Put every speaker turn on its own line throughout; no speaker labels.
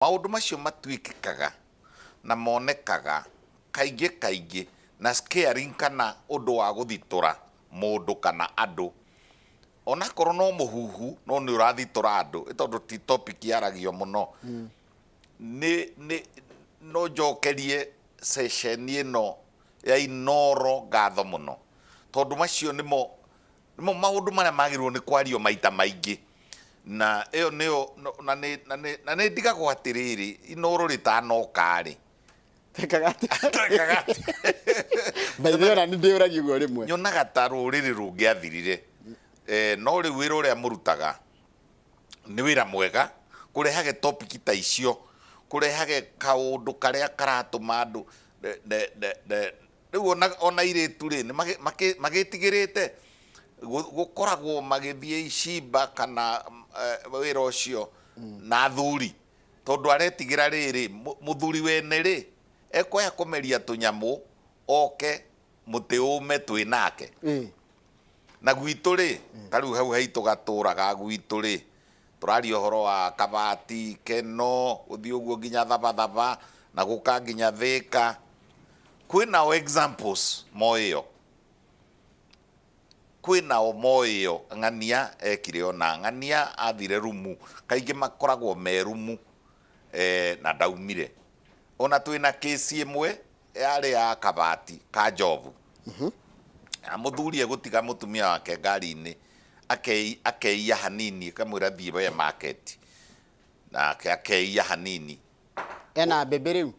maundu macio matuikikaga na monekaga kaingĩ na scaring kana undu wa guthitura mundu kana andu ona korwo no muhuhu no ni urathitura andu tondu ti topic yaragio muno ni no njokerie session ino ya Inoro ngatho muno tondu macio nimo maundu maria magirwo ni kwario maita maingi na iyo niyo na ni ndigagwo atiriri Inoro ritanokari
tekagati baithera ni ndiuragia guo rimwe
nyonaga ta ruriri rungiathirire no ri wira uria murutaga ni wira mwega kurehage topic ta icio kurehage kaundu karia karatuma andu riu ona iritu ri ni magitigirite gukoragwo magithie icimba kana wira ucio na thuri tondu aretigira riri muthuri wene ri ekoya kumeria tunyamu oke muti ume twinake na gwitu ri tariu hau haitu gaturaga gwitu ri turari ohoro wa Kabati Keno uthi uguo nginya Thaba na guka nginya Thika kwina examples moyo kwina moyo ng'ania ekire ona ng'ania athire rumu kaingi makoragwo me rumu na daumire ona twina kesi imwe yari ya Kabati ka Njovu muthuri egutiga mutumia wake ngari-ini akeiya hanini kamwira thie we market na akeiya hanini
ena bebe riu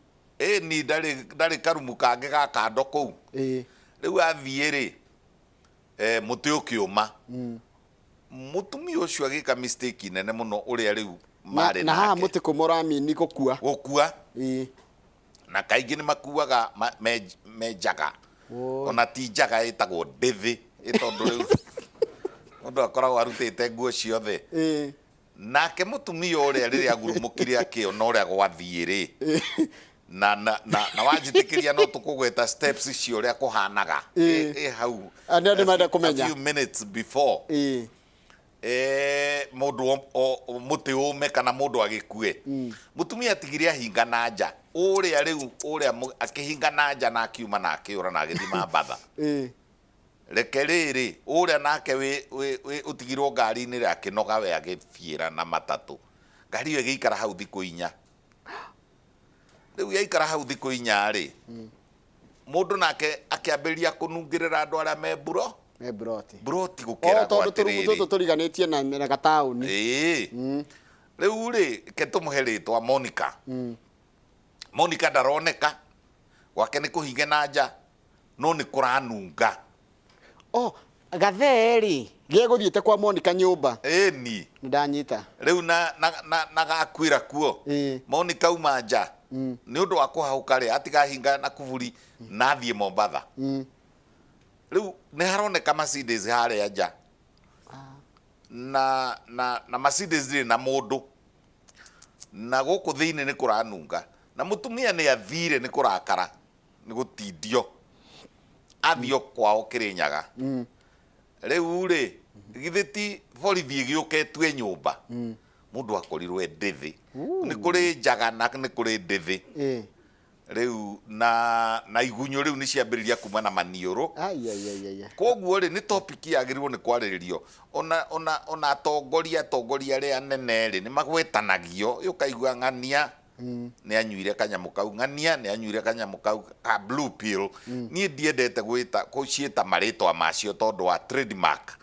ni ndari karumu kange ga kando kou riu athie ri muti ukiuma mutumia ucio agika mistake nene muno uria riu mari
na ha muti kumorami ni gukua
na kaingi ni makuaga mejaga ona ti njaga itagwo ndithi itondu riu mundu akoragwo arutite nguo ciothe nake mutumia uria riria agurumukire akio no uria gwathie ri na wajitikiria no tukugweta steps icio uria kuhanaga hau
ande mada kumenya
a few minutes before mundu muti ume kana mundu agikue mutumia tigire ahinga na nja uria riu uria akihinga na nja na akiuma na akiura na agithima batha reke riri uria nake we utigirwo ngari-ini ri akinoga we agifiira na matatu ngari yo igikara hau thiku 4 riu yaikara hau thiku 4 ri mundu nake akiambiria kunungirira andu aria me broti gukira
tondu turumu turiganitie na gatauni
riu ri ketumuhe ritwa Monica Monica ndaroneka gwake ni kuhinge na nja no ni kuranunga
gatheri geguthiete kwa Monica nyumba
ni
ndanyita
riu na gakwira kuo Monica uma nja ni undu wa kuhauka ri atiga hinga na kuburi na thie Mombatha riu ni haroneka Mercedes haria nja na Mercedes ri na mundu na guku thiini ni kuranunga na mutumia ni athire ni kurakara ni gutindio athio kwao Kirinyaga riu ri githiti borithi giuketwe nyumba mundu akorirwe ndithi ni kuri njaga na ni kuri ndithi riu na igunyo riu ni ciambiriria kuma na maniuru koguo ri ni topic yagirirwo ni kwariririo ona tongoria ri anene ri ni magwetanagio yukaigua ng'ania ni anyuire kanyamu kau ng'ania ni anyuire kanyamu kau ka blue pill ni ndiendete gwita kuciita maritwa macio tondu wa trademark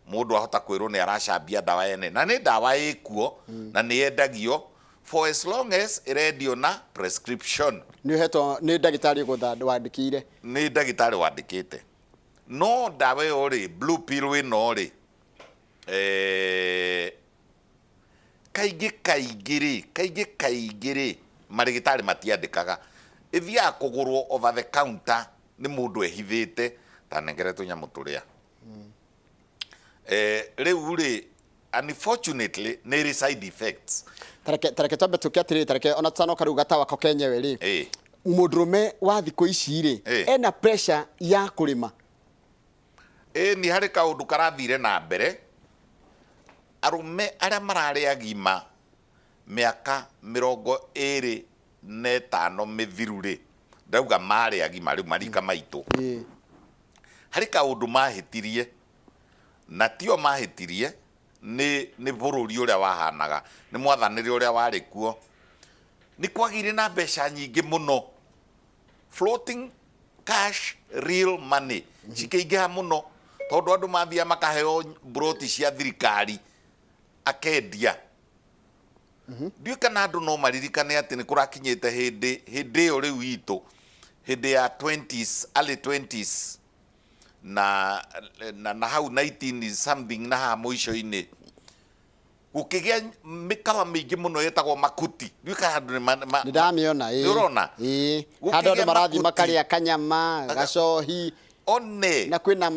mundu ahota kwirwo ni aracambia dawa ene na ni dawa ikuo na ni endagio for as long as radio na prescription
ni heto ni ndagitari wandikire
ni ndagitari wandikite no dawa yo ri blue pill we no ri kaingĩ marigitari matiandikaga ithia kugurwo over the counter ni mundu ehithite ta nengere tunyamu turia riu ri unfortunately ni side effects
tareke tambe tukiatiri tareke ona tsano karu gatawa ko kenyewe ri mundurume wa thiko ici ri ena pressure ya kurima
ni hari kaundu karathire na mbere arume aria marari agima miaka 25 mithiru ri ndauga mari agima riu marika maitu hari kaundu mahitirie na tio mahitirie ni bururi uria wahanaga ni mwathaniri uria wari kuo ni kwagire na mbeca nyingi muno floating cash real money cikeingiha muno tondu andu mathia makaheo broti cia thirikari akendia ndiu kana andu no maririkane ati ni kurakinyite hindi iyo riu itu hindi ya 20s early 20s na hau 19 something na ha muico-ini gukigia mikawa mingi muno yetagwo makuti ndiuka handu
ni ndamiona
urona
handu andu marathi makaria kanyama gacohi
one
na kwina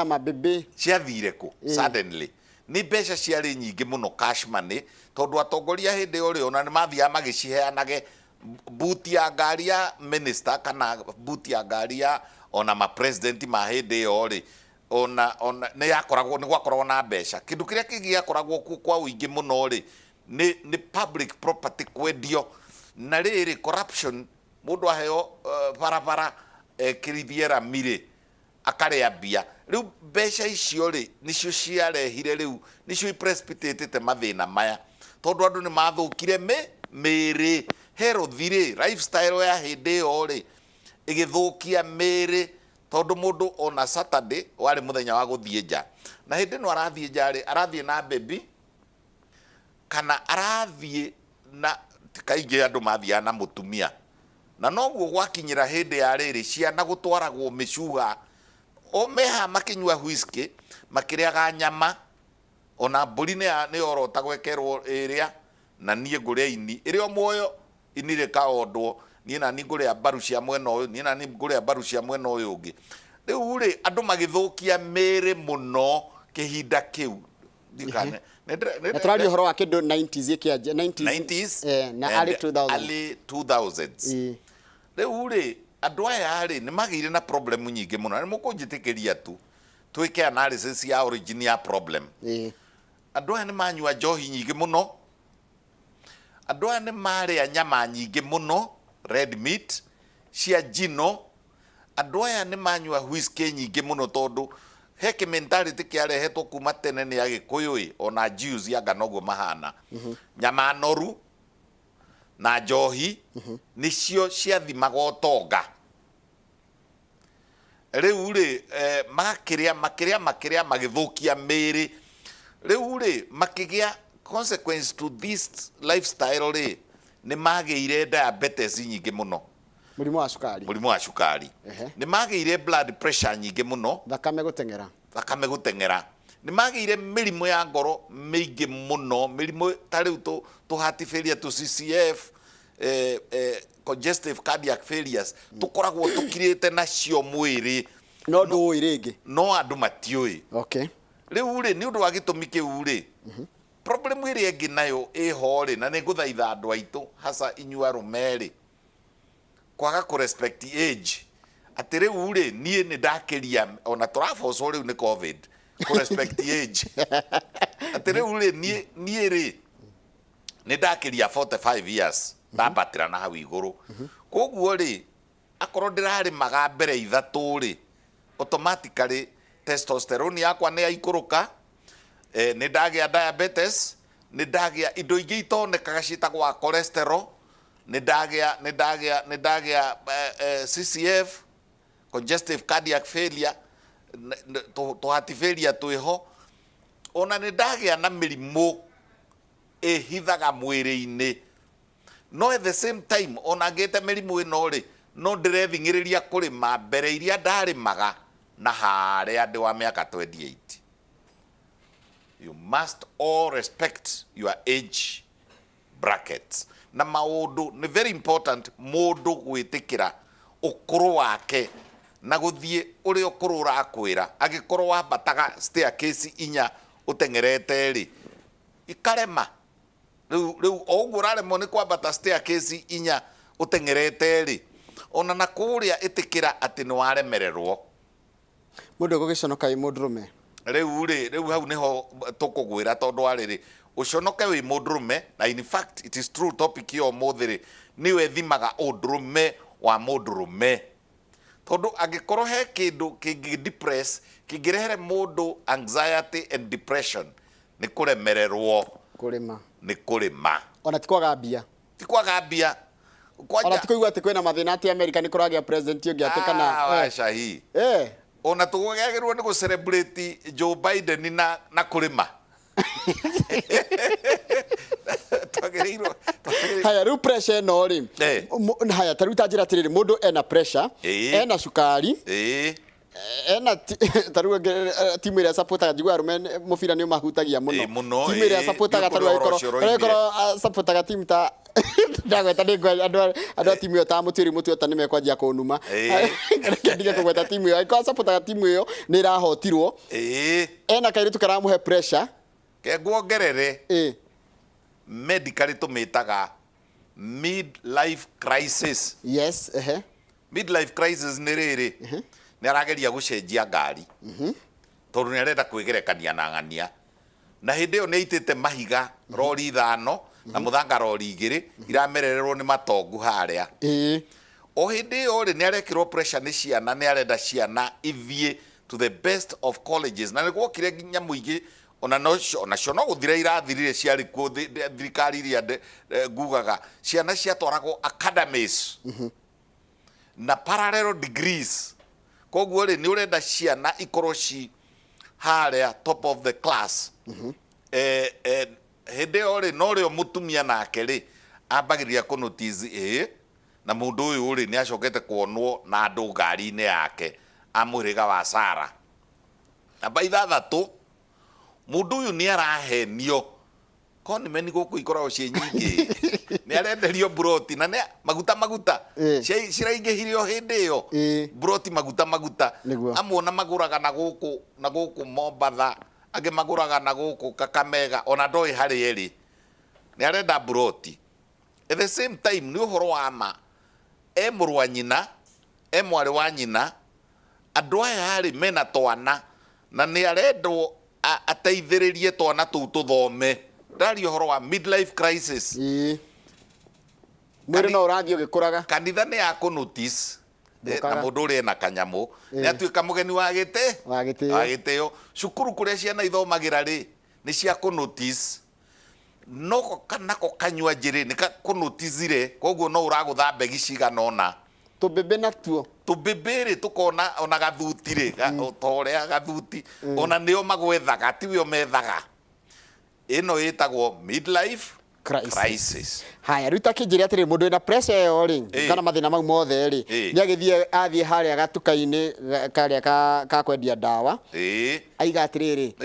mabebe
ciathire ku suddenly ni mbeca ciari nyingi muno cash money tondu atongoria hindi uri ona ni mathia magiciheanage buti ya ngari ya minister kana buti ya ngari ya ona ma president ma hindi yo ri ona ne yakoragwo ni gwakoragwo na mbeca kindu kiria kingi yakoragwo kwa uingi muno ri ni public property kwendio na riri corruption mundu aheo barabara kirithiera mire akaria bia riu mbeca icio ri nicio ciarehire riu nicio precipitate mathina maya tondu andu ni mathukire miri herothire lifestyle ya hindi yo ri igithukia miri tondu mundu ona Saturday wari muthenya wa guthie nja na hindi no arathie nja ri arathie na baby kana arathie na kaingi andu mathia na mutumia na noguo gwakinyira hindi ya riri ciana gutwaragwo micuga o meha makinywa whisky makiriaga nyama ona mburi ni orota gwekerwo iria na nie nguria ini irio muoyo inire kaondwo nie na ninguria baru cia mwena uyu nie na ninguria baru cia mwena uyu ungi riu ri andu magithukia miri muno kihinda kiu ndikane
na turari horo wa kindu 90s ikiaje
90s
na early
2000s riu ri andu aya ri ni magire na problem nyingi muno ni mukunjitikiria tu twike analysis ya origin ya problem andu aya ni manyua njohi nyingi muno andu aya ni maria nyama nyingi muno red meat cia jino andu aya ni manyua whisky nyingi muno tondu he mentality kiarehetwo kuma tene ni agikuyu ona Jews ya ganogo mahana nyama noru na njohi nicio ciathimaga utonga riu ri makiria magithukia miri riu ri makigia consequence to this lifestyle ri ni magire diabetes nyingi muno
murimu wa cukari
ni magire blood pressure nyingi muno
thakame
gutengera ni magire mirimu ya ngoro mingi muno mirimu tariu to heart failure to CCF congestive cardiac failures tukoragwo tukirite nacio mwiri
no ndu iringi
no andu matiui riu ri ni undu wa gitumi kiu ri problem iri engi nayo iho ri na ni nguthaitha andu aitu hasa inyua rumeri kwaga ku respect age ati riu ri nie ni ndakiria ona turafoco riu ni covid ku respect age ati riu ri nie ri ni ndakiria 45 years ndabatira na hau iguru koguo ri akorwo ndirari maga mbere ithatu ri automatically testosterone yakwa ni yaikuruka ni ndagia diabetes ni ndagia indo ingi itonekaga citagwa cholesterol ni ndagia CCF congestive cardiac failure to heart failure twiho ona ni ndagia na mirimu ihithaga mwiri-ini no at the same time ona ngete mirimu ino ri no ndirethingiriria kurima mbere iria ndarimaga na haria ndi wa miaka 28 you must all respect your age brackets na maundu ni very important mundu gwitikira ukuru wake na guthie uri ukuru urakwira agikorwo wambataga staircase inya utengerete ri ikarema riu oguo uraremwo ni kwambata staircase inya utengerete ri ona na kuria itikira ati ni waremererwo
mundu gugiconoka i mundurume
riu hau niho tukugwira tondu ariri uconoke wi mundurume, na in fact it is true topic yo muthiri niwe thimaga undurume wa mundurume, tondu angikorwo he kindu kingi depress kingirehere mundu anxiety and depression ni kuremererwo ni kurima
ona tikwaga mbia
kwanja
ona tikuigua ati kwina mathina ati America ni kuragia president yongi ati kana
washa hi ona tugagirwo ni go celebrate Joe Biden na kurima
haya riu pressure no ri haya taruta njira tiriri mundu ena pressure ena sukari ena taruga timu iria supportaga njigua rume mubira ni mahutagia muno timu iria supportaga taruga supportaga timu ta ndagweta ni andu timu yo ta mutiri mutu ta ni mekwanjia kunuma ndige kugweta timu yo iko supportaga timu yo ni irahotirwo ena kairitu karamuhe pressure
ke guongerere medically tumitaga midlife crisis.
Yes,
midlife crisis ni riri ni arageria gucenjia ngari tondu ni arenda kwigerekania na ng'ania, na hindi yo ni aitite mahiga rori 5 na muthanga rori 2 iramerererwo ni matongu haria o hindi yo ri ni arekirwo pressure ni ciana, ni arenda ciana ithie to the best of colleges, na ni gwokire nginya muingi ona no guthira irathirire ciari ku thirikari iria ngugaga ciana ciatwaragwo academies na parallel degrees, koguo ri ni urenda ciana ikorwo ci haria top of the class hindi yo ri no rio mutumia nake ri ambagiria kunotice na mundu uyu ri ni acokete kuonwo na andu ngari-ini yake amuriga wa Sara aba 6 mundu uyu ni arahenio konimeni guku ikoragwo cie nyingi ni arenderio broti na maguta ciraingihirio hindi iyo broti maguta amwona maguraga na guku Mombatha, angi maguraga na guku Kakamega, ona ndoi hari eri ni arenda broti. At the same time ni uhoro wa ma muru wa nyina mwari wa nyina andu aya hari mena twana na ni arendwo ateithiririe twana tu tuthome. Ndari uhoro wa midlife crisis
mwiri no urathio gikuraga
kanitha ni ya ku notice na mundu uri na kanyamu ni atuika mugeni wa gitio cukuru kuria ciana ithomagira ri ni cia ku notice no kana ko kanywa njiri ni ku notice koguo no uragutha begi ciganona
tubebe natuo
tubebere tukona ona gathutire torea gathuti ona nio magwethaga tiwio methaga ino itagwo midlife crisis.
Haya ruta kinjiri atiri mundu ina pressure yo ri kana mathina mau mothe ri ni agithie athie haria gatuka-ini karia ka kwendia dawa aiga atiriri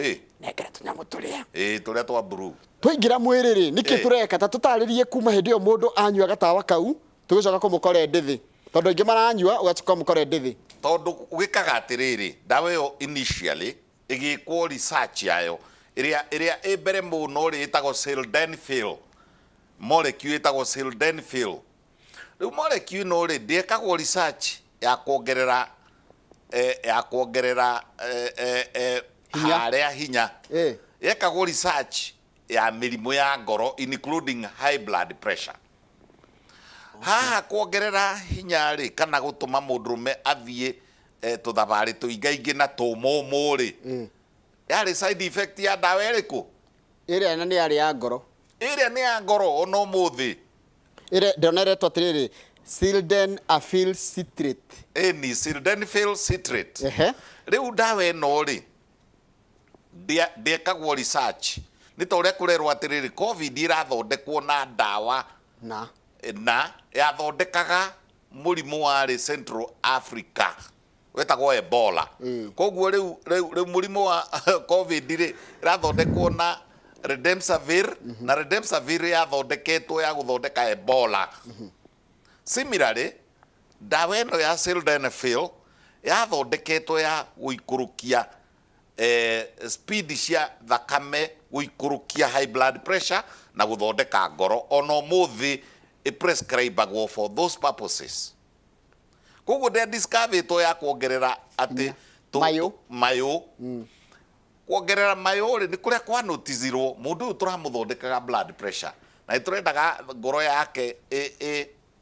nekera tunyamu turia
turia twa brew
twaingira mwiri ri niki tureka ta tutaririe kuma hindi yo mundu anyua gatawa kau tugicoka kumukore ndithi tondu ingi maranyua ugacoka mukore ndithi
tondu wikaga atiriri dawa yo initially igikwo research yayo iria ebere muno ri itago sildenafil molecule itago sildenafil. Riu molecule no ri ndiekagwo research ya kuongerera haria hinya yekagwo research ya mirimu ya ngoro including high blood pressure. Haha kuongerera hinya ri kana gutuma mundurume athie tuthabari tuingaingi na tumumu ri yari side effect ya dawa eriku
iria ni yari ya ngoro
ono muthi
ndoneretwo atiriri sildenafil citrate
ni sildenafil citrate riu dawa ino ri ndiekagwo research ni ta uria kurerwo atiriri covid irathondekwo na dawa na yathondekaga murimu wa Central Africa wetagwo Ebola. Koguo riu murimu wa covid ri rathondekwo na Remdesivir na Remdesivir yathondeketwo ya guthondeka Ebola. Similarly dawa ino ya sildenafil yathondeketwo ya guikurukia speed cia thakame, guikurukia high blood pressure na guthondeka ngoro, ono muthi prescribagwo for those purposes. Koguo de discover to ya kuongerera ati mayo kuongerera mayori ni kuria kwa notizirwo mundu turamuthondekaga blood pressure na iturendaga ngoro yake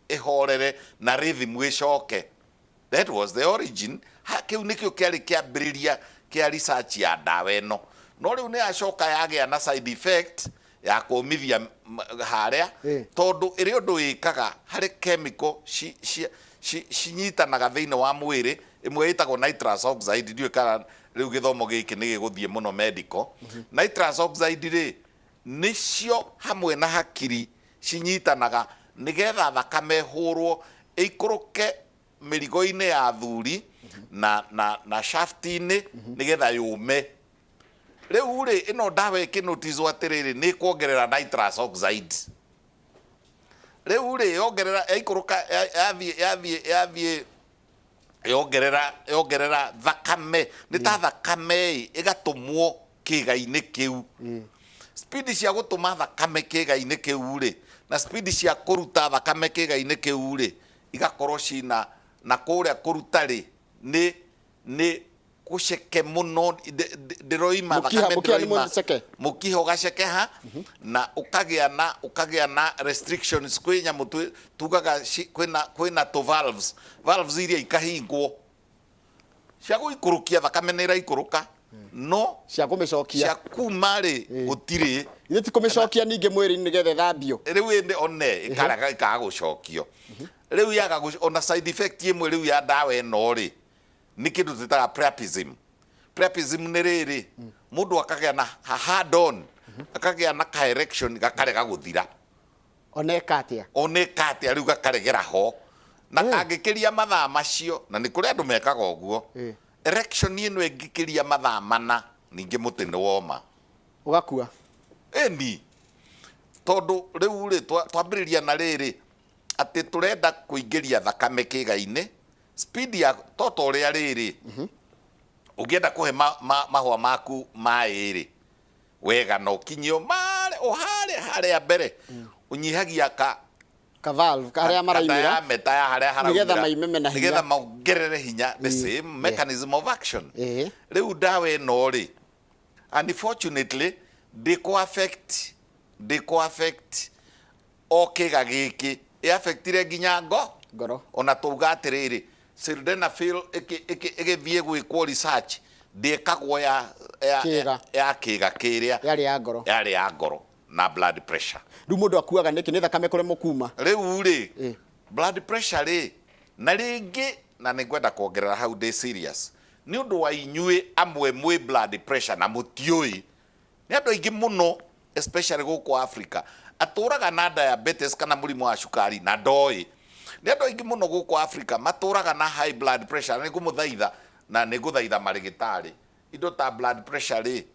ihorere na rhythm icoke. That was the origin. Kiu nikio kiari kiambiriria kia research ya dawa ino no riu ni acoka yagia na side effect ya kumithia haria tondu iri undu ikaga hari chemical cinyitanaga thiini wa mwiri imwe itagwo nitrous oxide ndiu kana riu githomo giki ni giguthie muno medical. Nitrous oxide ri nicio hamwe na hakiri cinyitanaga nigetha thakame hurwo ikuruke mirigo-ini ya thuri na shaft-ini nigetha yume. Riu ri ino dawa ikinotizwo atiriri ni kuongerera nitrous oxide. Riu ri yongerera ikuruka yathie yongerera thakame ni ta thakame igatumwo kiga-ini kiu. Speed cia gutuma thakame kiga-ini kiu ri na speed cia kuruta thakame kiga-ini kiu ri igakorwo cina na kuria kuruta ri ni kuceke muno ndiroima thakame ndiroima mukiho gaceke ha na ukagia na restrictions kwinya mutu tugaga kwina to valves iria ikahingwo cia guikurukia thakame ni iraikuruka no
cia kumicokia
cia kuma ri gutiri
ni ti kumicokia ninge mwiri ni gethe thambio
riu indi one ikaga gucokio riu yaga ona side effect imwe riu ya dawa ino ri ni kindu tutaga priapism. Priapism ni riri mundu akagia na hard on akagia na ka erection gakarega guthira
oneka atia
riu gakaregera ho na kangikiria mathaa macio na ni kuri andu mekaga uguo erection ino engikiria mathaa mana ningi muti ni woma
ugakua
ni tondu riu ri twambiriria na riri ati turenda kuingiria thakame kiga-ini speed ya toto ria riri ugienda kuhe mahua maku mairi wega no kinyo mare o hare mbere unyihagia ka
valve haria maraimira
meta ya haria haraumira
nigetha maimeme na hinya
nigetha maongerere hinya the same mechanism of action. Riu dawa ino ri unfortunately they affect o kiga giki affectire nginya ngoro ona tuga atiriri sildenafil igithie gwikwo research ndikagwo ya kiga kiria yari ya ngoro na blood pressure.
Riu mundu akuaga niki ni thakame kuremo kuma
riu ri blood pressure ri na ringi na ningwenda kuongerera how they serious ni undu wa inyue amwe mwe blood pressure na mutioi ni andu aingi muno especially guku Africa aturaga na diabetes kana murimu wa cukari na ndoi ni andu aingi muno guku Africa maturaga na high blood pressure ni kumuthaitha na ni guthaitha marigitari indo ta blood pressure ri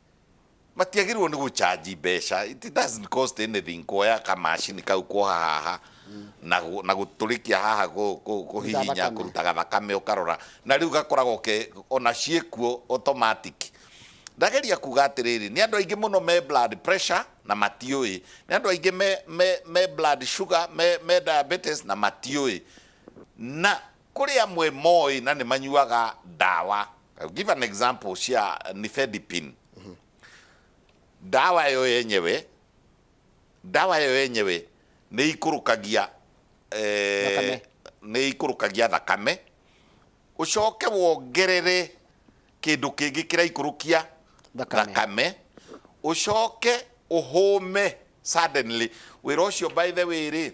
matiagirwo ni gucharge mbeca. It doesn't cost anything kuoya kamashini kau kuoha haha na guturikia haha kuhihinya kurutaga thakame ukarora na riu gakoragwo ona ciekuo automatic. Ndageria kuga atiriri ni andu aingi muno me blood pressure na matioi ni andu aingi me blood sugar me diabetes na matioi na kuri amwe moi na ni manyuaga dawa. I'll give an example cia nifedipine. Dawa yo yenyewe ni ikurukagia thakame ucoke wongerere kindu kingi kira ikurukia thakame ucoke uhume suddenly wira ucio by the way ri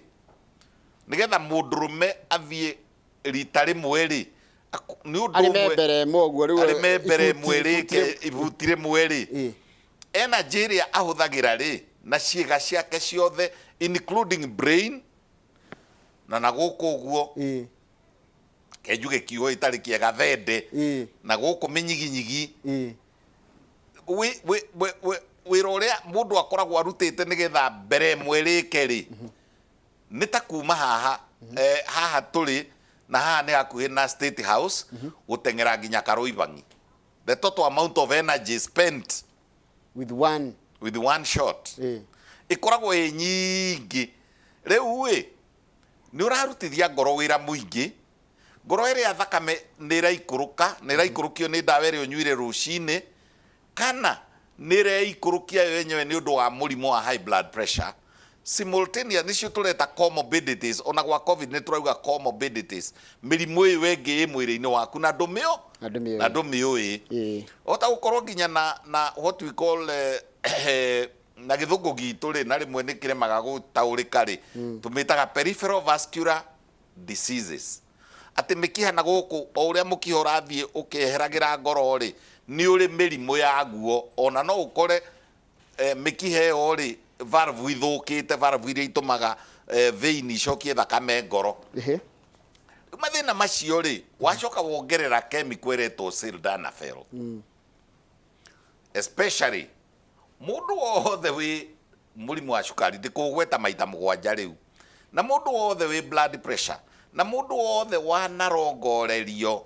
nigetha mundurume athie rita rimwe ri ni undu membere mweri ibutire mweri energy ria ahuthagira ri na ciiga ciake ciothe including brain na guku guo kejuge kiugo itari kiega thende na guku minyiginyigi wira uria mundu akoragwo arutite nigetha mbere mwerike ri ni ta kuma haha turi na haha ni hakuhi na State House gutengera nginya Karuibangi. The total amount of energy spent
with one
shot ikoragwo nyingi. Riu ni urarutithia ngoro wira muingi ngoro iri ya thakame ni iraikũrũkio ni dawa iri unyuire rucini kana nire ikurukia yenyewe ni undu wa murimo wa high blood pressure simultaneous nicio tureta comorbidities ona gwa covid ni turauga comorbidities mirimu iyo wengi mwiri-ini waku na ndumio na ndumio ota gukorwo nginya na what we call na githungu gitu ri na rimwe ni kiremaga gutaurika ri tumitaga peripheral vascular diseases ati mikiha na guku o uria mukiha urathie ukeheragira ngoro ri ni uri mirimu ya guo ona no ukore mikiha yo ri valve ithukite valve iria itumaga vein icokie thakame ngoro mathina macio ri wacoka wongerera chemical iretwo sildenafil especially mundu wothe wi murimu wa cukari ndikugweta maita mugwanja riu na mundu wothe wi blood pressure na mundu wothe wanarongorerio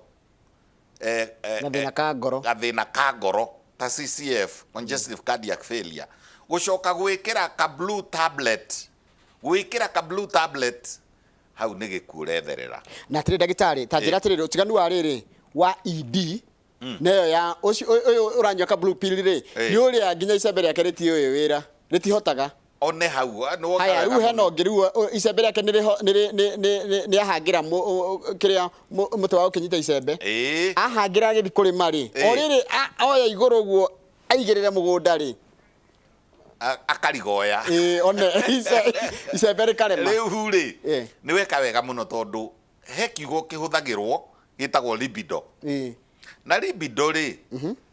gathina ka ngoro ta CCF congestive cardiac failure gucoka gwikira ka blue tablet hau ni gikuretherera
na tiri ndagitari ta njira tiri utiganu wa riri wa ED neyo ya uyu uranywa ka blue pill ri ni uria nginya icembe riake ritio uyu wira ritihotaga
one hau no
haya ru heno ngiru icembe riake ni ahangira kiria mutu wa ukinyita icembe ahangira githi kurima ri o riri oya iguru guo aigirire mugunda ri
akarigoya
one icembe rikarema
riu ri ni weka wega muno tondu he kiugo kihuthagirwo gitagwo libido na libido ri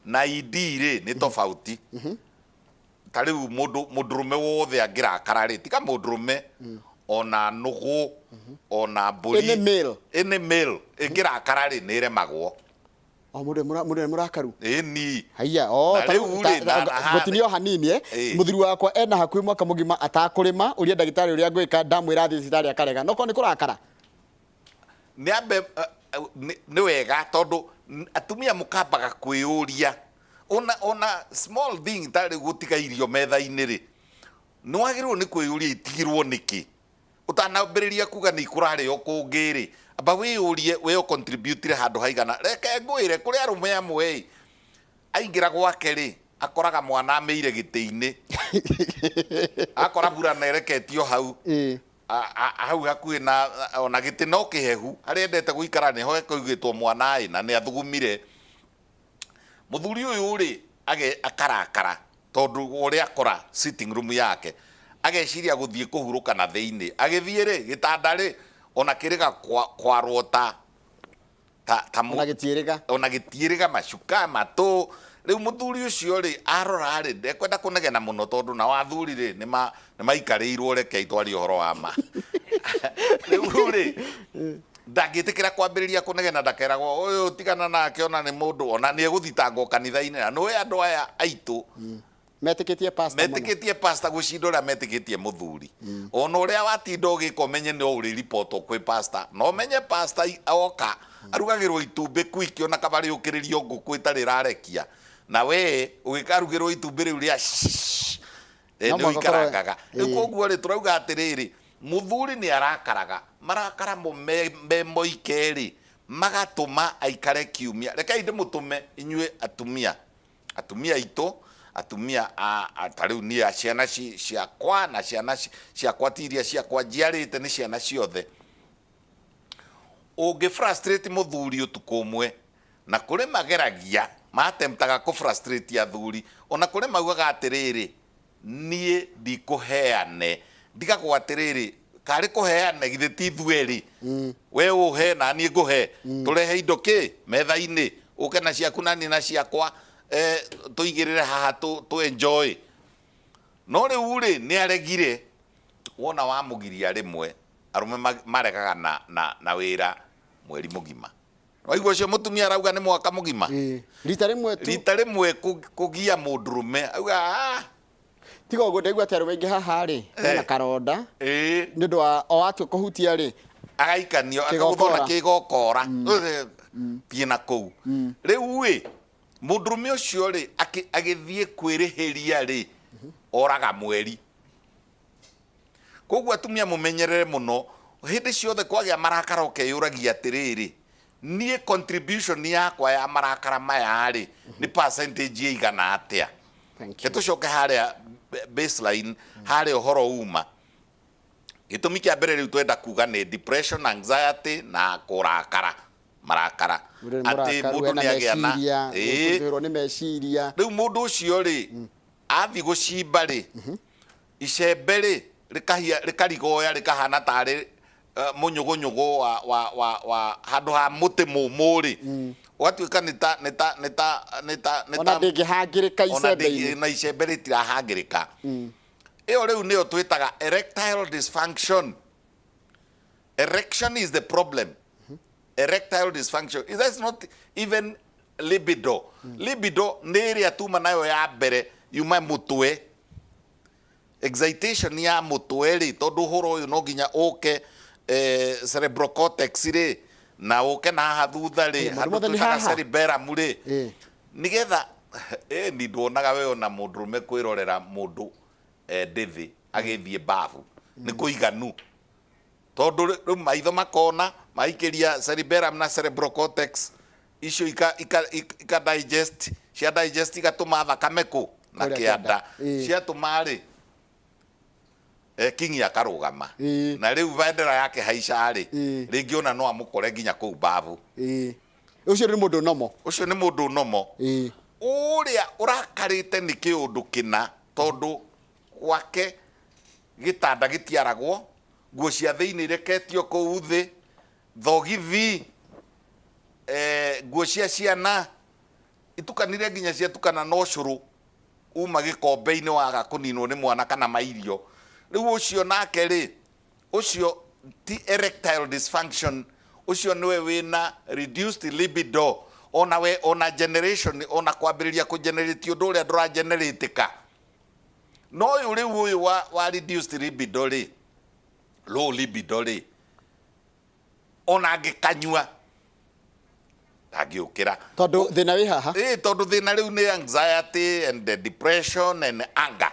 na ED ri ni tofauti tariu mundurume wothe angirakara ri tika mundurume ona nugu ona mburi ene male ingirakara ri ni remagwo
mundu murakaru
ni
haya gutinio hanini muthuri wakwa ena hakui mwaka mugima atakurima uria ndagitari uria ngwika ndamwira thi citari akarega noko ni kurakara
ni ambe ni wega tondu atumia mukambaga kwiyuria ona small thing tari gutiga irio metha-ini ri ni wagirwo ni kwiyuria itigirwo niki utanambiriria kuga ni ikurario kungi ri aba wiyurie we contribute handu haigana reke ngwire kuri arume amwe aingira gwake ri akoraga mwana ameire giti-ini akora bura nereketio hau hau hakuhi na ona giti no kihehu ari endete guikara ni ho kuigitwo mwana na ni athugumire muthuri uyu ri akarakara tondu uria akora sitting room yake ageciria guthie kuhuruka na thiini agithie ri gitanda ri ona kiriga kwarwo ta ona gitiiriga macuka matu riu muthuri ucio ri arora ri ndekwenda kunegena muno tondu na wathuri ri ni maikarirwo reke itwari uhoro wa ma riu ri ndagitikira kwambiriria kunegena ndakeragwo uyu tigana nake ona ni mundu ona ni eguthitangwo kanitha-ini na no andu aya aitu metikitie pastor gucindura metikitie muthuri ona uria watinda ugika menye ni uri report kwi pastor no menye pastor oka arugagirwo itumbi kwiki ona kabari ukiririo nguku itari rarekia na we ugikarugirwo itumbi riu ria ni uikarangaga koguo ri turauga atiriri muthuri ni arakaraga marakara mo ikeri magatuma aikare kiumia reka inde mutume inyue atumia itu atumia atariu ni ciana ciakwa na ciana ciakwa tiria ciakwa njiarite ni ciana ciothe ungi frustrate muthuri utuku umwe na kuri mageragia matemptaga ku frustrate athuri ona kuri maugaga atiriri nie ndikuheane ndigagwo atiriri kari kuheane githe ti thweri we uhe na nie nguhe turehe indo ki metha-ini uke na ciaku na ni na ciakwa tuigirire haha tu enjoy no riu ri ni aregire wona wa mugiria rimwe arume maregaga na wira mweri mugima waigua cio mutumia arauga ni mwaka mugima rita rimwe kugia mundurume auga
tiga uguo ndaigua ati arume ingi haha ri na karonda ni ndu wa o atu kuhutia ri
agaikanio akaguthona kigokora pie na kou riu wi mundurume ucio ri agithie kwirihiria ri oraga mweri koguo atumia mumenyerere muno hindi ciothe kwagia marakara ukeyuragia atiriri nie contribution yakwa ya marakara maya ri ni percentage igana atia
Thank you.
Tucoke haria baseline haria horo uma. Gitumi kia mbere riu twenda kuga ni depression, anxiety na kurakara. Marakara.
Ati mundu ni agia na ni meciria.
Riu mundu ucio ri athi gucimba ri icembe ri rikarigoya rikahana tari munyugunyugu wa handu ha muti mumu ri watuika nita
ona ndingihangirika icembe
na icembe ritirahangirika iyo riu nio twitaga erectile dysfunction. Erection is the problem. Erectile dysfunction. That's not even libido. Libido ni area tuma nayo ya mbere yuma mutwe. Excitation ya mutwe ri tondu horo uyu no nginya uke cerebral cortex ri na uke na hathutha ri handu twitaga cerebellum ri nigetha ni nduonaga we ona mundurume kwirorera mundu ndithi agithie bafu ni kuiganu tondu riu maitho makona maikiria cerebellum na cerebral cortex icio ika digest cia digest igatuma thakame ku na kianda ciatuma ri kingi akarugama na riu vendera yake haica ri ringi ona no amukore nginya ku bafu
ucio ni mundu nomo
uria urakarite ni kiundu kina tondu gwake gitanda gitiaragwo nguo cia thiini reketio kuu thi thogithi nguo cia ciana itukanire nginya ciatukana na ucuru uma gikombe-ini waga kuninwo ni mwana kana mairio riu ucio nake ri ucio ti erectile dysfunction ucio niwe wina reduced libido ona generation ona kwambiriria kugenerate undu uria ndura generatika no uyu riu uyu wa reduced libido ri low libido ri ona angikanyua agiukira
tondu thina wi haha
tondu thina riu ni anxiety and depression and anger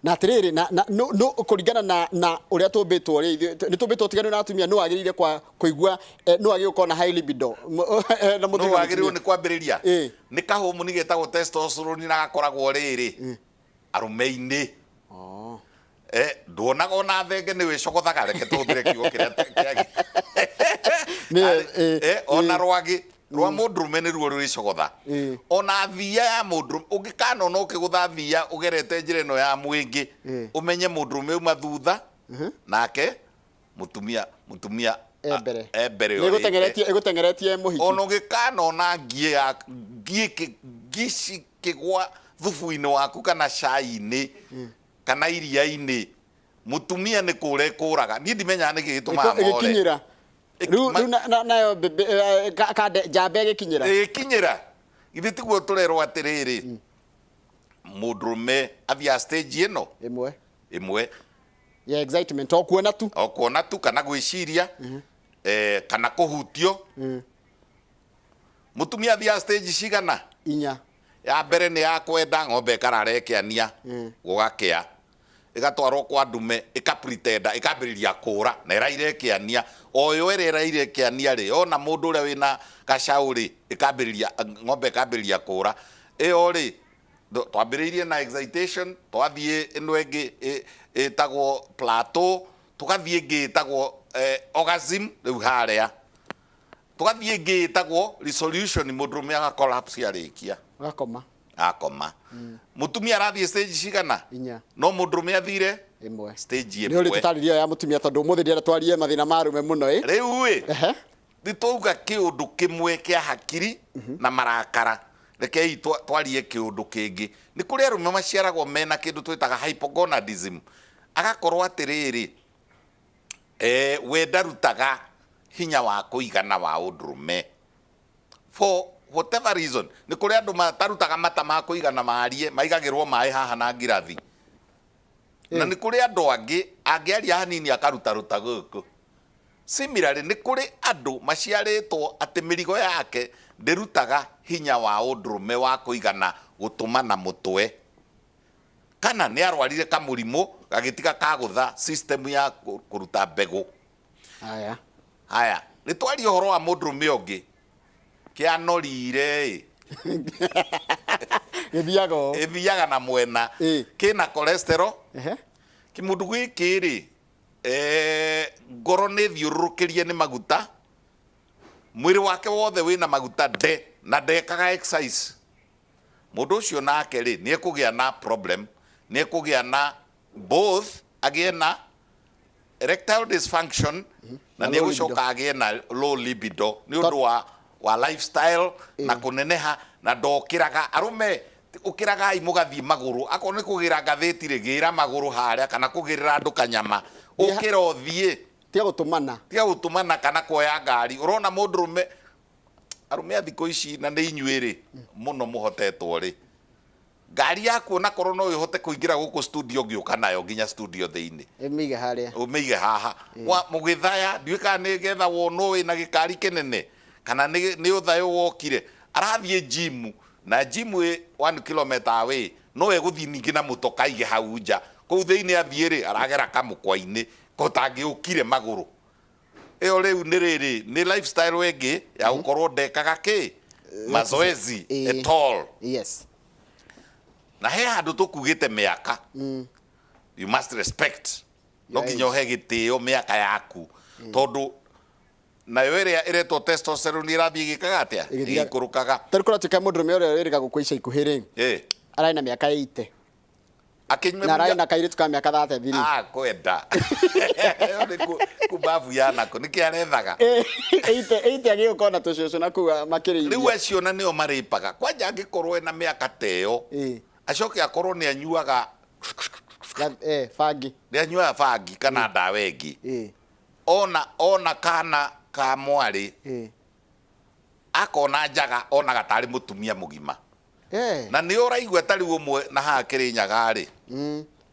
na atiriri no kuringana na uria tumbitwo ri ni tumbitwo tiganu na atumia no agirire kwa kuigua no agire ukona high libido
na mutu no agire ni kwambiriria ni kahumu ni getagwo testosterone na gakoragwo riri arume-ini nduonaga ona thenge ni wicogothaga reke tuthire kiugo kiria ona rwagi rwa mundurume ni ruo rwicogotha ona thia ya mundurume ungikana ona ukigutha thia ugerete njira ino ya mwingi umenye mundurume uma thutha nake mutumia ebere
igutengeretie muhiki
ona ungikana ona ngie kigwa thubu-ini waku kana cai-ini kana iria-ini mutumia ni kure kuraga ni ndimenyaga ni gituma
ikinyira riu nayo kade jambe
ikinyira ithi tiguo turerwo atiriri mundurume athia stage ino imwe
ya excitement okuona tu
kana gwiciria kana kuhutio mutumia athia stage cigana
inya
ya mbere ni ya kwenda ng'ombe kararekeania gugakea igatwarwo kwa ndume ikapretenda ikambiriria kura na irairekeania oyo irairekeania ri ona mundu uria wina gacau ri ikambiriria ng'ombe ikambiriria kura iyo ri twambiriirie na excitation twathie ino ingi itagwo plateau tugathie ingi itagwo orgasm riu haria tugathie ingi itagwo resolution mundurume agacollapse arikia akoma mutumia arathie stage cigana
inya
no mundurume athire
imwe
stage
imwe ni uri tutaririo ya mutumia tondu muthi ndira twarie mathina marume muno
riu ni tuga kiundu kimwe kia hakiri na marakara reke twarie kiundu kingi ni kuri arume maciaragwo mena kindu twitaga hypogonadism agakorwo atiriri we ndarutaga hinya wa kuigana wa undurume for whatever reason ni kuri andu matarutaga mata ma kuigana marie maigagirwo mai haha na ngirathi na ni kuri andu angiaria hanini akaruta guku similarly ni kuri andu maciaritwo ati mirigo yake ndirutaga hinya wa undurume wa kuigana gutuma na mutwe kana ni arwarire kamurimu gagitiga kagutha system ya kuruta mbegu haya ni twari horo wa mundurume ungi kianorire ithiaga na mwena kina cholesterol kimundu giki ri ngoro ni thiururukirie ni maguta mwiri wake wothe wina maguta na ndekaga exercise mundu ucio nake ri ni ekugia na problem ni ekugia na both agie na erectile dysfunction na ni gucoka agie na low libido ni undu wa lifestyle na kuneneha na ndokiraga arume ukiraga imugathi maguru akon ni kugira ngatheti rigira maguru haria kana kugirira andu kanyama ukira uthie
tia gutumana
kana kuoya ngari urona mundu arume athiko ici na ni inyuiri muno muhotetwo ri ngari yaku na korwo no ihote kuingira guku studio giuka nayo nginya studio thiini umige haha mugithaya ndiuka ni getha wono wi na gikari kinene kana ni uthayo wokire arathie gym na gym 1 km away no eguthi ningi na mutoka ige hau nja kuu thiini athiiri aragera kamukwa-ini kotangiukire maguru iyo riu ni riri ni lifestyle wengi ya gukorwo ndekaga ki mazoezi at all.
Yes.
Na he handu tukugite miaka you must respect no nginya he gitio miaka yaku tondu nayo iria iretwo testosterone irathie gikaga atia igikurukaga
tarikora tika mundu me uria iriga gukwica ikuhiri arai na miaka 80
akinywa
arai na kairitu ka miaka 33
kwenda kubavu yana ko niki arethaga
80 agikona tucucu na kuwa makiri
riu acio na nio maripaga kwanja angikorwo na miaka teyo acoke akorwo ni anyuaga
fangi
ni anyuaga fangi kana ndawa ingi ona kana ka mwari akona njaga ona gatari mutumia mugima na ni uraigwa tari umwe na ha Kirinyaga ri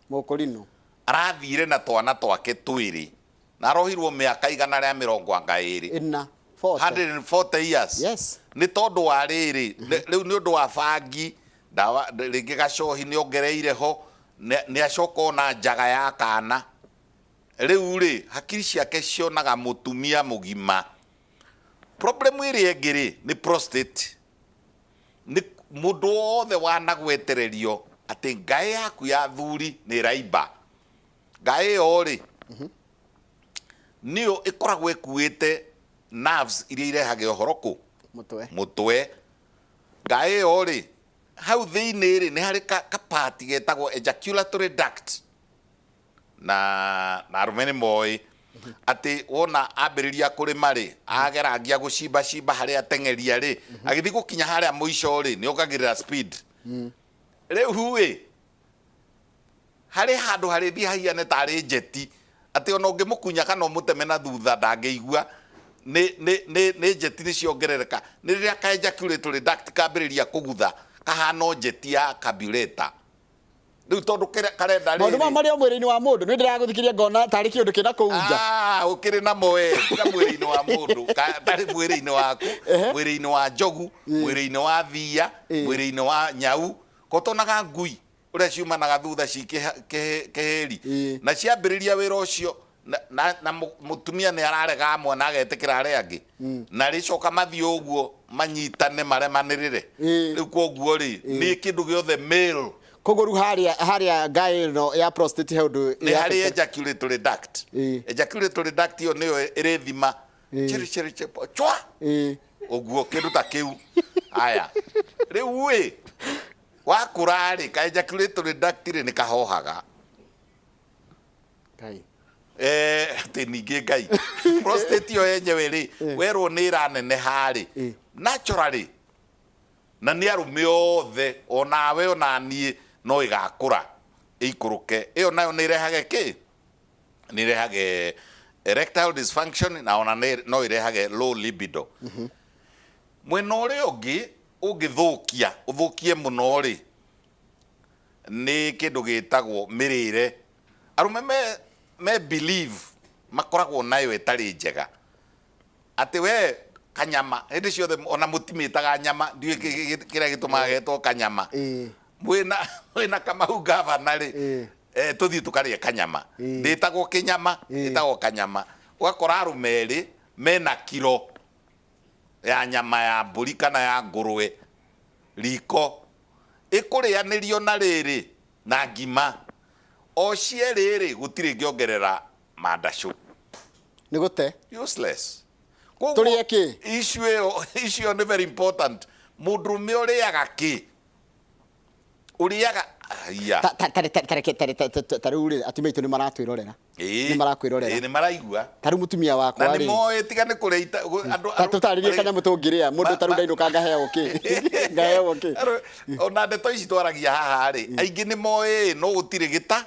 mukurino
arathire na twana twake twiri na rohirwo miaka igana ria 20 140 years.
Yes.
Ni tondu wa riri riu ni undu wa fangi ndawa ringi gacohi ni ongereire ho ni acoko na njaga ya kana riu ri hakiri ciake cionaga mutumia mugima. Problem iri engiri ni prostate ni mundu wothe wanagwetererio ati ngai yaku ya thuri ni raiba ngai yo ri niyo ikoragwo ekuite nerves iria irehage uhoro mutwe ngai yo ri hau thiini ri ni hari ka part getagwo ejaculatory duct na rumene boy ati wona ambiriria kurima ri ageragia gucimba cimba haria tengeria ri agithi gukinya haria muico ri ni okagirira speed riu hari handu hari thi hahiane tari jeti ati ona ungimukunya kana umuteme na thutha ndangeigua ni jeti ni ciongerereka ni riria ka ejaculatory duct kambiriria kugutha kahano jeti ya carburetor riu tondu karenda ri
maundu maria mwiri-ini wa mundu ni ndiraguthikiria ngona tari kiundu kina kuunja
ukiri na moe na mwiri-ini wa mundu tari mwiri-ini waku mwiri-ini wa njogu mwiri-ini wa thia mwiri-ini wa nyau kotonaga ngui uria ciumanaga thutha cikiheri na ciambiriria wira ucio na mutumia ni ararega mwana agetikira aria angi na ricoka mathio uguo manyitane maremanirire riu koguo ri ni kindu giothe male
kogoru haria ngai no ya prostate haudu
ni hari ejaculatory duct ejaculatory duct yo niyo irithima chiri chwa uguo kindu ta kiu aya riu wakurari ka ejaculatory duct ri ni kahohaga
ngai
ati ningi ngai prostate yo yenyewe ri werwo ni iranene hari naturally na ni arume othe onawe onanie no igakura ikuruke iyo nayo ni irehage ki ni irehage erectile dysfunction na ona no irehage low libido mwena uria ungi ungithukia uthukie muno ri ni kindu gitagwo mirire arume me believe makoragwo nayo etari njega ati we kanyama hindi ciothe ona mutimitaga nyama ndiwe kiria gitumaga getwo kanyama mwina Kamau gavana ri tuthii tukarie kanyama nditagwo kinyama nditagwo kanyama ugakora arume ri mena kilo ya nyama ya mburi kana ya ngurwe riko ikureanirio na riri na ngima o cieriri gutire ngiongerera mandacu
ni gute
useless
turie ki
issue ni very important mundurume uriaga ki uriaga ya
taruri atumia itu ni maratwirorera ni marakwirorera
ni maraigua
taru mutumia wakwa
na ni moe tiga ni kureita
andu tutaririe kanyamu tungiria mundu taru ndainuka ngaheo ki ngaheo ki
ona ndeto ici twaragia haha ri aingi ni moe no gutire gita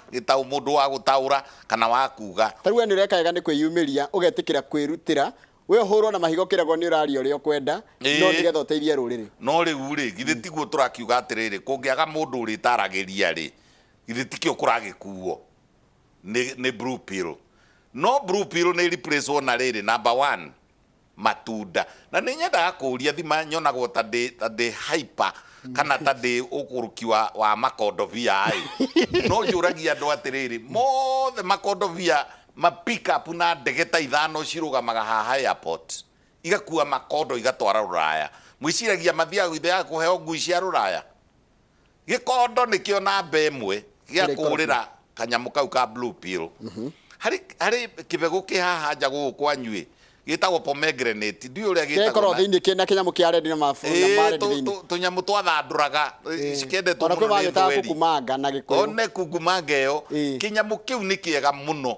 mundu wa gutaura kana wa kuga
taru ni rekega ni kwiyumiria ugetikira kwirutira we horo na mahigo kirago ni urario rio kwenda no nigetha uteithie ruriri
no riu ri githe tiguo turakiuga atiriri kungiaga mundu uritaragiria ri githe tikio kuragikuo ni blue pill no blue pill ni replace ona riri number 1 matunda na ni nyendaga kuria thima nyonagwo ta ndi hyper kana ta ndi ukuruki wa makondovia ai no njuragia andu atiriri mothe makondovia ma pick up na ndege ta ithano cirugamaga haha airport igakua makondo igatwara Ruraya mwiciragia mathia gwithe ya kuheo ngui cia Ruraya gikondo nikio namba imwe gia kurira kanyamu kau ka blue pill hari kibego ki haha nja guku anyui gitagwo pomegranate ndi uria
gitagwo thiini kina kinyamu kia red na mafu na mare thiini
tunyamu twathanduraga cikende
tu muno ni thweri kumanga na gikuyu
one kugumanga yo kinyamu kiu ni kiega muno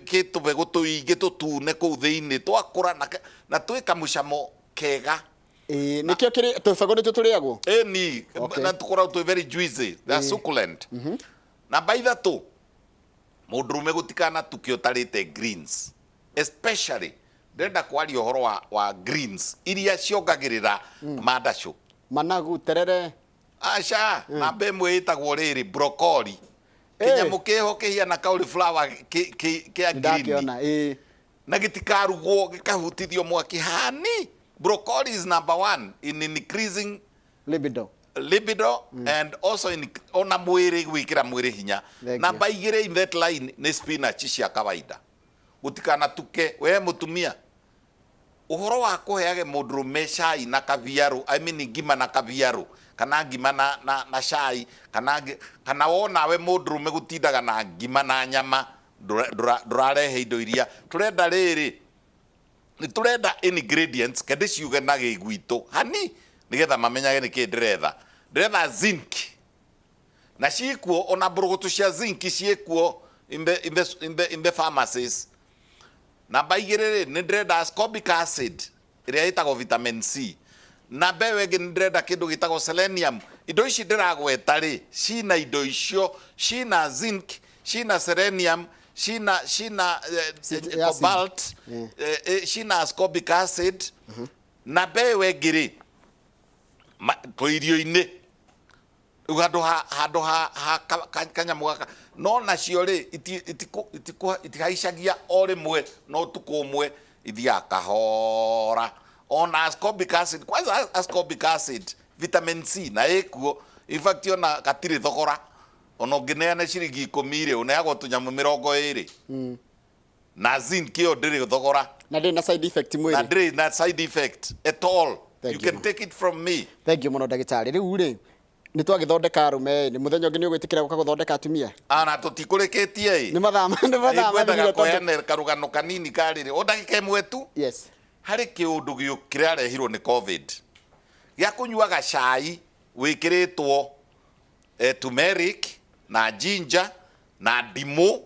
kiu tubego tuingi tutune ku thiini twakura na twika mucamo kega
nikio kiri tubego ni tuturiagwo
ni na tukora tu very juicy they succulent na by that too mundurume gutikana tukio tarite greens especially ndenda kwaria uhoro wa greens iria ciongagirira mandacu
managu terere
aca na mbemwe itagwo riri broccoli kinyamu kiho kihiana cauliflower kia green na gitikarugwo gikahutithio mwaki hani broccoli is number 1 in increasing libido and also in ona mwiri gwikira mwiri hinya namba 2 in that line ni spinach cia kawaida gutikana tuke we mutumia uhoro wa kuheage mundurume cai na kaviaru ngima na kaviaru kana ngima na cai kana wona we mundurume gutindaga na ngima na nyama ndurarehe indo iria turenda riri ni turenda ingredients kende ciuge na gigwito hani nigetha mamenyage niki ndiretha zinc na ciikuo ona burugutu cia zinc ciikuo in the pharmacies namba 2 ni ndrenda ascorbic acid iria itagwo vitamin C namba wengi ni ndrenda kindu gitagwo selenium indo ici ndiragweta ri cina indo icio cina zinc cina selenium cina cobalt cina ascorbic acid namba wengi ri irio-ini handu ha kanyamu gaka no nacio ri itihaicagia o rimwe no tukumwe ithia kahora ona ascorbic acid kwanza ascorbic acid vitamin C na ekuo in fact ona katiri thogora ona ngineane ciringi 10 ri uneagwo tunyamu 20 na zinc yo ndiri thogora
na ndiri na side effect mwiri
na ndiri na side effect at all. You can take it from me.
Thank you muno ndagitari riu ri ni twagithondeka arume ni muthenya ungi ni ugwitikira guka guthondeka atumia
ana tutikurikitie
ni mathama
thire tondu karugano kanini karire o ndagika imwe tu
yes
hari kiundu kirarehirwo ni covid gia kunyuaga cai wikiritwo turmeric na ginger na ndimu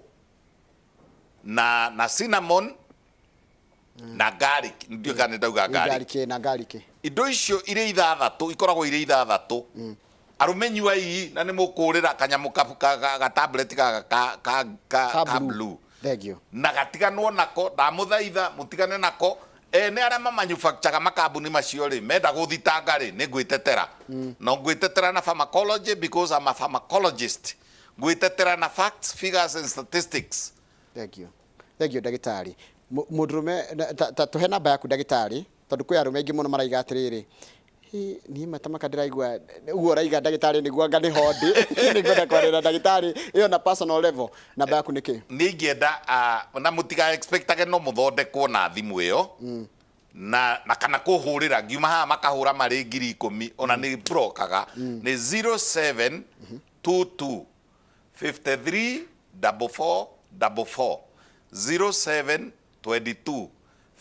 na cinnamon na garlic ndio kana ndauga
garlic
indo icio ire ithathatu ikoragwo ire ithathatu arume nyuai na ni mukurira kanyamu ka tablet ka blue
thank you
na gatiganwo nako ndamuthaitha mutigane nako ni aria manufacture makambuni macio ri menda guthitanga ri ni ngwitetera no ngwitetera na pharmacology because I'm a pharmacologist ngwitetera na facts figures and statistics.
Thank you ndagitari mundurume ta tuhe namba yaku ndagitari tondu kwi arume ingi muno maraiga atiriri ni matamaka ndiraigua uguo raiga ndagitari niguo ngani hondi nigwenda kwarira ndagitari iyo na personal level namba yaku niki
ni ngienda na mutiga expectage no muthondekwo na thimu iyo na kana kuhurira ngiuma ha makahura mari 10,000 ona ni brokaga ni 0722 53 44 44 0722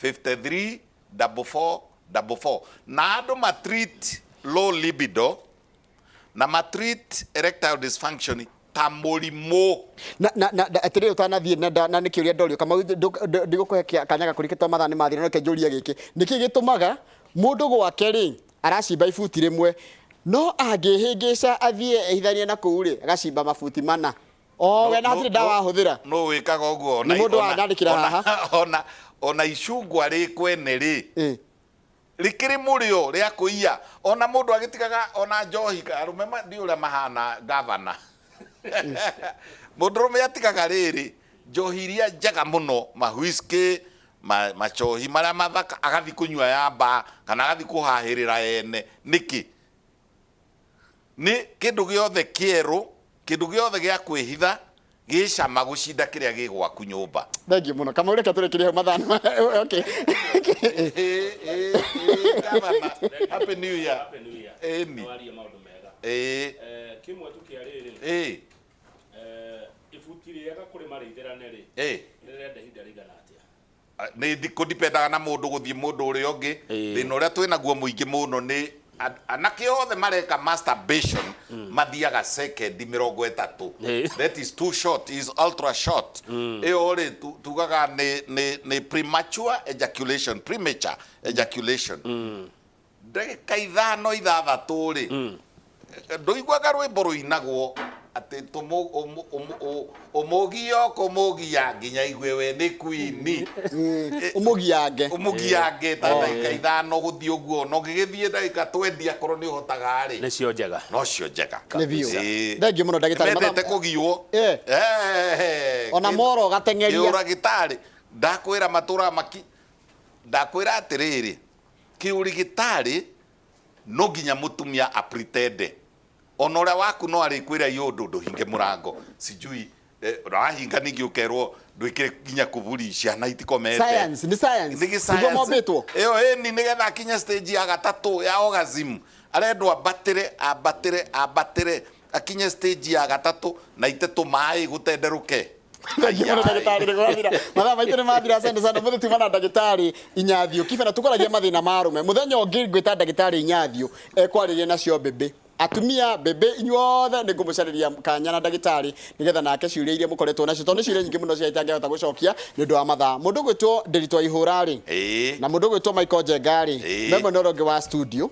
53 44 44 na andu matreat low libido na matreat erectile dysfunction ta murimu
na atire utanathie na niki uria ndorio kama ndigukuhe kanyaga kurikitwa mathani mathire no kenjuria giki niki gitumaga mundu gwake ri aracimba ibuti rimwe no angihingica athie ehithanie na kuu ri agacimba mabuti mana we na hatire dawa ahuthira
no wikaga uguo
na mundu andikira haha
ona icungwa ri kwene ri rikiri murio ria kuiya ona mundu agitigaga ona njohi arume ndi uria mahana governor mundu rume atigaga riri njohi iria njega muno mahuiski machohi maria mathaka agathi kunywa yamba kana agathi kuhahirira ene niki ni kindu giothe kieru kindu giothe gia kwihitha gicama gucinda kiria gigwaku nyumba.
Thank you muno kama ureka turekirie mathano. Okay.
Happy New Year.
Happy New Year. Nawari maundu mega. Kimwe tukiariri. Ibuti riega kuri marithirane ri. Ndirenda hinda rigana atia.
Ni dipendaga na mundu guthie mundu uri ungi. Thina uria twina guo muingi muno ni anake othe mareka masturbation mathiaga second 30. That is too short, is ultra short. Ori tugaga ni premature ejaculation, premature ejaculation. Ndagika 5 6 ri ndoigwaga rwimbo ruinagwo ati umugio kumugia nginya igwe we ni queen umugiange ta ndagika 5 guthie uguo no ngigithie ndagika 20 akorwo ni uhotaga ri
nicio njega
ni biu thengi muno ndagitari
methete kugiwo
ona moro gatengeria
uragitari ndakwira matura maki ndakwira atiriri kiurigitari no nginya mutumia apretende ona uria waku no arikwira yundu nduhinge murango sijui rahinga ningi ukerwo ndwikire nginya kuburi ciana itikomete
science ni science
ngomobetwo iyo ni nigetha kinya stage ya 3 ya orgasm arendwa abatire akinya stage ya 3 na itetu mai gutenderuke
ndagitari gwathira mathaa maitũ nĩ mathira asante sana mũthĩ tuma na ndagĩtarĩ Inyathio kibera tukoragia mathĩna marume muthenya ũngĩ ngwĩta ndagĩtarĩ Inyathio ekwarĩria nacio mbembe atumia bebe inyuothe nĩ ngũmũcarĩria kanya na ndagĩtarĩ nĩgetha nake ciũria iria mũkoretwo nacio tondũ ciũria nyingĩ mũno ciatangĩhota gũcokia nĩ ũndũ wa mathaa mũndũ gwĩtwo Nderitu Ihũra-rĩ na mũndũ gwĩtwo Michael Njenga-rĩ me mwena ũrĩa ũngĩ wa studio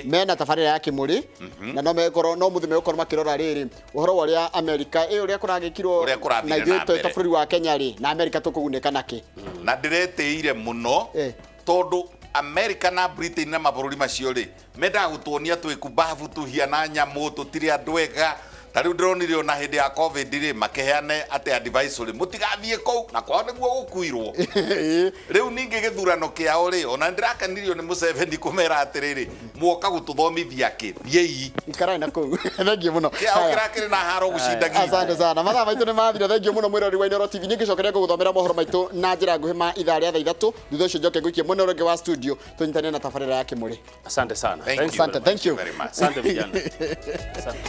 mena tabarĩra ya Kĩmũrĩ na no mũthĩ megũkorwo makĩrora rĩrĩ ũhoro wa ũrĩa Amerika ũrĩa kũragĩkirwo na ithuĩ ta bũrũri wa Kenya-rĩ na Amerika tũkũgunĩka nakĩ
na ndĩretĩire mũno tondũ America na Britain na mabũrũri macio ri menda gutuonia twĩkumbabu tuhiana nyamu tutire andũ ega tariu ndronire ona hindi ya covid ri makeheane ate advisory mutigathie kou na kwao niguo gukuirwo riu ningi githurano kiao ri ona ndirakanirio ni Museveni kumera atiriri muoka gututhomithia ki thiei
ikarai na kou thengi muno
kiao kirakire na haro gucindagia
asante sana mathaa maitũ nĩ mathira thengi muno mwirori wa Inooro TV ningicokeria guguthomera mohoro maitũ na njĩra nguhĩ ma ithaa rĩa 3 thutha ũcio njoke ngũikie mwena ũrĩa ũngĩ wa studio tunyitane na tabarĩra ya Kĩmũrĩ
asante sana
thank you
very much
asante vijana asante